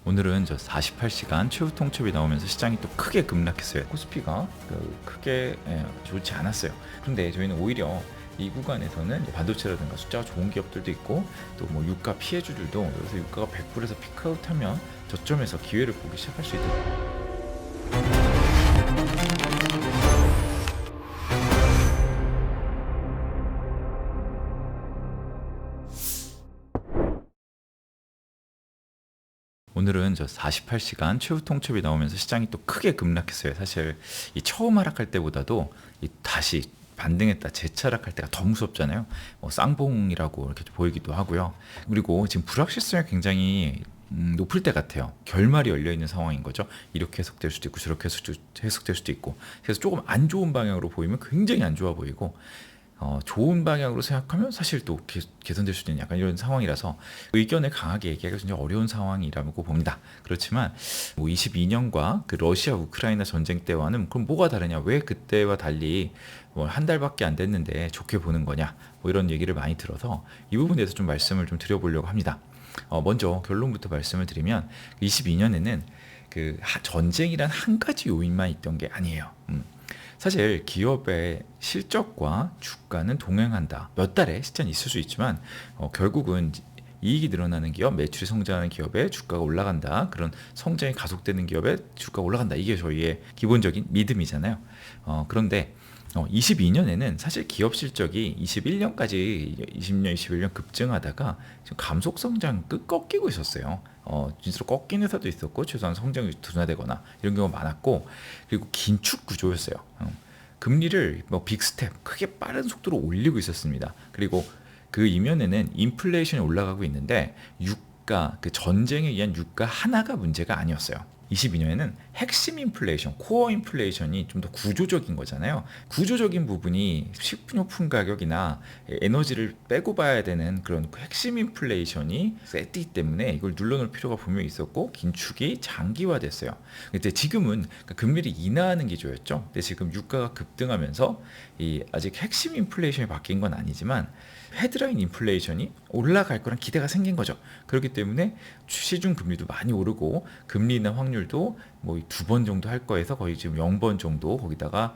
오늘은 저 48시간 최후 통첩이 나오면서 시장이 또 크게 급락했어요. 코스피가 크게 좋지 않았어요. 그런데 저희는 오히려 이 구간에서는 반도체라든가 숫자가 좋은 기업들도 있고 또 뭐 유가 피해주들도 여기서 유가가 100불에서 피크아웃하면 저점에서 기회를 보기 시작할 수 있다. 오늘은 저 48시간 최후 통첩이 나오면서 시장이 또 크게 급락했어요. 사실 이 처음 하락할 때보다도 이 다시 반등했다 재차락할 때가 더 무섭잖아요. 쌍봉이라고 이렇게 보이기도 하고요. 그리고 지금 불확실성이 굉장히 높을 때 같아요. 결말이 열려 있는 상황인 거죠. 이렇게 해석될 수도 있고 저렇게 해석될 수도 있고. 그래서 조금 안 좋은 방향으로 보이면 굉장히 안 좋아 보이고, 좋은 방향으로 생각하면 사실 또 개선될 수도 있는 약간 이런 상황이라서 의견을 강하게 얘기하기가 굉장히 어려운 상황이라고 봅니다. 그렇지만 뭐 22년과 그 러시아 우크라이나 전쟁 때와는 그럼 뭐가 다르냐? 왜 그때와 달리 뭐 한 달밖에 안 됐는데 좋게 보는 거냐? 뭐 이런 얘기를 많이 들어서 이 부분에 대해서 좀 말씀을 좀 드려보려고 합니다. 먼저 결론부터 말씀을 드리면 22년에는 그 전쟁이란 한 가지 요인만 있던 게 아니에요. 사실 기업의 실적과 주가는 동행한다. 몇 달의 시차는 있을 수 있지만 결국은 이익이 늘어나는 기업, 매출이 성장하는 기업의 주가가 올라간다. 그런 성장이 가속되는 기업의 주가가 올라간다. 이게 저희의 기본적인 믿음이잖아요. 그런데 22년에는 사실 기업 실적이 21년까지 20년, 21년 급증하다가 지금 감속 성장 꺾이고 있었어요. 진짜로 꺾인 회사도 있었고 최소한 성장이 둔화되거나 이런 경우가 많았고, 그리고 긴축 구조였어요. 금리를 뭐 빅스텝 크게 빠른 속도로 올리고 있었습니다. 그리고 그 이면에는 인플레이션이 올라가고 있는데 유가, 그 전쟁에 의한 유가 하나가 문제가 아니었어요. 22년에는 핵심 인플레이션, 코어 인플레이션이 좀 더 구조적인 거잖아요. 구조적인 부분이 식료품 가격이나 에너지를 빼고 봐야 되는 그런 핵심 인플레이션이 세기 때문에 이걸 눌러놓을 필요가 분명히 있었고 긴축이 장기화됐어요. 근데 지금은 금리를 인하하는 기조였죠. 근데 지금 유가가 급등하면서 이 아직 핵심 인플레이션이 바뀐 건 아니지만 헤드라인 인플레이션이 올라갈 거란 기대가 생긴 거죠. 그렇기 때문에 시중 금리도 많이 오르고 금리 인하 확률도 뭐 2번 정도 할 거에서 거의 지금 0번 정도, 거기다가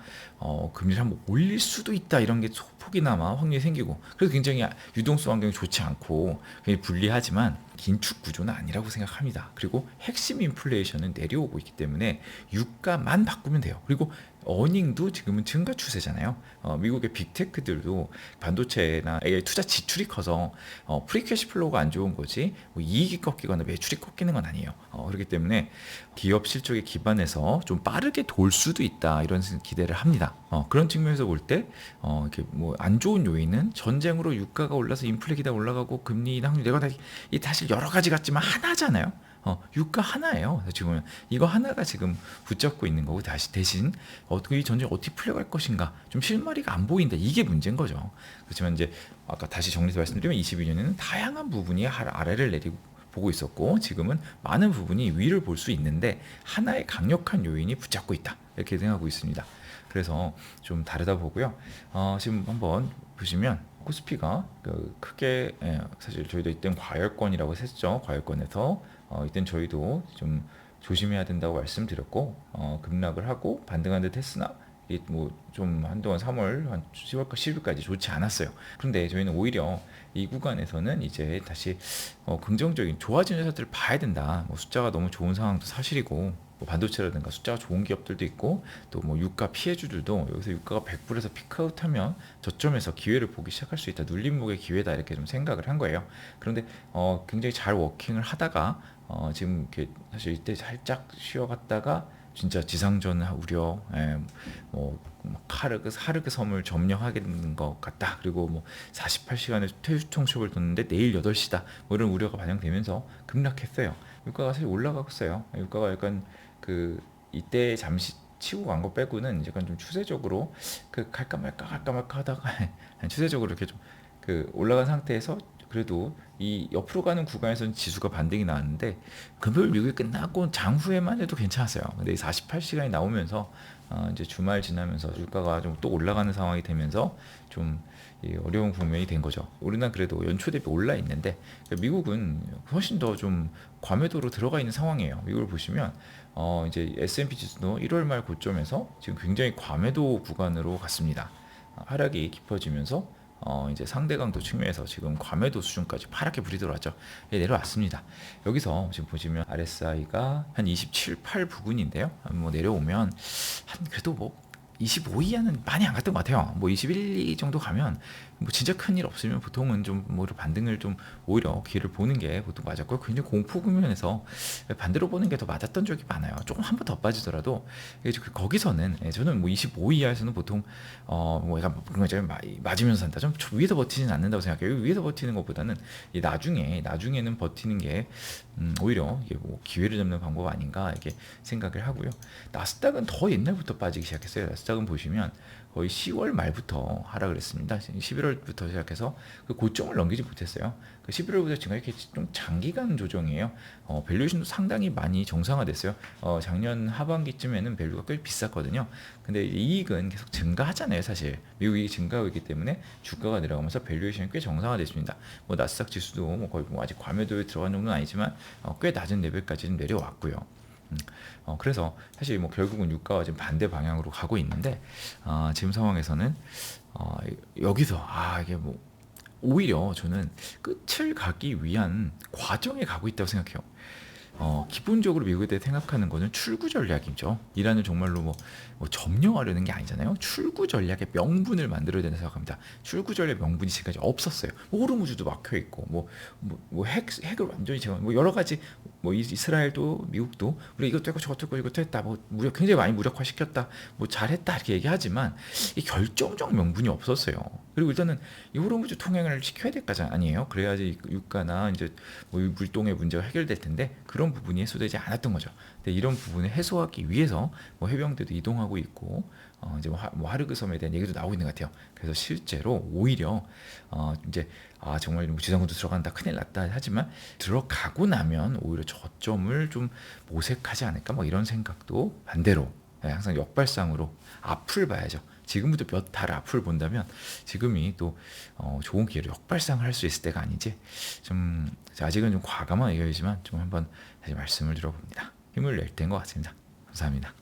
금리를 한번 올릴 수도 있다 이런 게 소폭이나마 확률이 생기고, 그래서 굉장히 유동성 환경이 좋지 않고 굉장히 불리하지만 긴축 구조는 아니라고 생각합니다. 그리고 핵심 인플레이션은 내려오고 있기 때문에 유가만 바꾸면 돼요. 그리고 어닝도 지금은 증가 추세잖아요. 미국의 빅테크들도 반도체나 AI 투자 지출이 커서 프리캐시 플로우가 안 좋은 거지 뭐 이익이 꺾이거나 매출이 꺾이는 건 아니에요. 그렇기 때문에 기업 실적에 기반해서 좀 빠르게 돌 수도 있다 이런 기대를 합니다. 그런 측면에서 볼 때 이렇게 뭐 안 좋은 요인은 전쟁으로 유가가 올라서 인플레 기다 올라가고 금리 인하 확률 내가 이 사실 여러 가지 같지만 하나잖아요. 유가 하나예요. 지금 이거 하나가 지금 붙잡고 있는 거고, 다시 대신 어떻게 이 전쟁 어떻게 풀려갈 것인가 좀 실마리가 안 보인다, 이게 문제인 거죠. 그렇지만 이제 아까 다시 정리해서 말씀드리면 22년에는 다양한 부분이 아래를 내리고 보고 있었고 지금은 많은 부분이 위를 볼 수 있는데 하나의 강력한 요인이 붙잡고 있다, 이렇게 생각하고 있습니다. 그래서 좀 다르다 보고요. 지금 한번 보시면 코스피가 크게 사실 저희도 이땐 과열권이라고 했죠. 과열권에서 이땐 저희도 좀 조심해야 된다고 말씀드렸고 급락을 하고 반등한 듯 했으나 뭐좀 한동안 3월 한 10월까 10일까지 좋지 않았어요. 그런데 저희는 오히려 이 구간에서는 이제 다시 긍정적인 좋아진 회사들을 봐야 된다. 뭐 숫자가 너무 좋은 상황도 사실이고 뭐 반도체라든가 숫자가 좋은 기업들도 있고 또 뭐 유가 피해주들도 여기서 유가가 100불에서 피크아웃하면 저점에서 기회를 보기 시작할 수 있다. 눌림목의 기회다, 이렇게 좀 생각을 한 거예요. 그런데 굉장히 잘 워킹을 하다가 지금 이렇게 사실 이때 살짝 쉬어갔다가 진짜 지상전 우려, 하르그 섬을 점령하게 되는 것 같다. 그리고 뭐 48시간의 퇴유통첩을 뒀는데 내일 8시다. 뭐 이런 우려가 반영되면서 급락했어요. 유가가 사실 올라가고 있어요. 유가가 약간 이때 잠시 치고 간 거 빼고는 약간 좀 추세적으로 갈까 말까 하다가 추세적으로 이렇게 좀 올라간 상태에서 그래도 이 옆으로 가는 구간에서는 지수가 반등이 나왔는데 금요일 6일 끝나고 장후에만 해도 괜찮았어요. 근데 이 48시간이 나오면서 이제 주말 지나면서 유가가 좀 또 올라가는 상황이 되면서 좀 이 어려운 국면이 된 거죠. 우리나라 그래도 연초 대비 올라 있는데 미국은 훨씬 더 좀 과매도로 들어가 있는 상황이에요. 미국을 보시면 이제 S&P 지수도 1월 말 고점에서 지금 굉장히 과매도 구간으로 갔습니다. 하락이 깊어지면서 이제 상대 강도 측면에서 지금 과매도 수준까지 파랗게 불이 들어왔죠. 예, 내려왔습니다. 여기서 지금 보시면 RSI가 한 27, 8 부근인데요. 뭐 내려오면 한 그래도 뭐 25 이하는 많이 안 갔던 것 같아요. 뭐 21, 2 정도 가면 뭐 진짜 큰일 없으면 보통은 좀 뭐 반등을 좀 오히려 기회를 보는 게 보통 맞았고요. 굉장히 공포 국면에서 반대로 보는 게 더 맞았던 적이 많아요. 조금 한 번 더 빠지더라도 거기서는 저는 뭐 25 이하에서는 보통 뭐 약간 그런 거죠. 맞으면서 산다. 좀 위에서 버티지는 않는다고 생각해요. 위에서 버티는 것보다는 이 나중에는 버티는 게 오히려 이게 뭐 기회를 잡는 방법 아닌가 이렇게 생각을 하고요. 나스닥은 더 옛날부터 빠지기 시작했어요. 나스닥은 보시면 거의 10월 말부터 하락을 했습니다. 11월부터 시작해서 그 고점을 넘기지 못했어요. 그 11월부터 지금 이렇게 좀 장기간 조정이에요. 밸류에이션도 상당히 많이 정상화됐어요. 작년 하반기쯤에는 밸류가 꽤 비쌌거든요. 근데 이익은 계속 증가하잖아요, 사실. 미국 이익이 증가하고 있기 때문에 주가가 내려가면서 밸류에이션이 꽤 정상화됐습니다. 뭐 나스닥 지수도 뭐 거의 뭐 아직 과매도에 들어간 정도는 아니지만 꽤 낮은 레벨까지 좀 내려왔고요. 그래서 사실 뭐 결국은 유가와 지금 반대 방향으로 가고 있는데 지금 상황에서는 여기서 이게 뭐 오히려 저는 끝을 가기 위한 과정에 가고 있다고 생각해요. 기본적으로 미국에 대해 생각하는 거는 출구 전략이죠. 이란을 정말로 뭐 점령하려는 게 아니잖아요. 출구 전략의 명분을 만들어야 된다고 생각합니다. 출구 전략 명분이 지금까지 없었어요. 뭐 호르무즈도 막혀 있고, 핵을 완전히 제거, 뭐 여러 가지, 뭐 이스라엘도 미국도 우리 이것도 했고 저것도 했고 이것도 했다, 뭐 굉장히 많이 무력화 시켰다, 뭐 잘했다 이렇게 얘기하지만 이 결정적 명분이 없었어요. 그리고 일단은 이 호르무즈 통행을 시켜야 될 거 아니에요. 그래야지 유가나 이제 뭐 물동의 문제가 해결될 텐데 그런 부분이 해소되지 않았던 거죠. 근데 이런 부분을 해소하기 위해서 뭐 해병대도 이동하고 있고 이제 뭐 하르그 섬에 대한 얘기도 나오고 있는 것 같아요. 그래서 실제로 오히려 이제 정말 뭐 지상군도 들어간다 큰일 났다 하지만 들어가고 나면 오히려 저점을 좀 모색하지 않을까 뭐 이런 생각도 반대로 항상 역발상으로 앞을 봐야죠. 지금부터 몇 달 앞을 본다면 지금이 또 좋은 기회로 역발상을 할 수 있을 때가 아니지 좀 아직은 좀 과감한 의견이지만 좀 한번 다시 말씀을 드려봅니다. 힘을 낼 때인 것 같습니다. 감사합니다.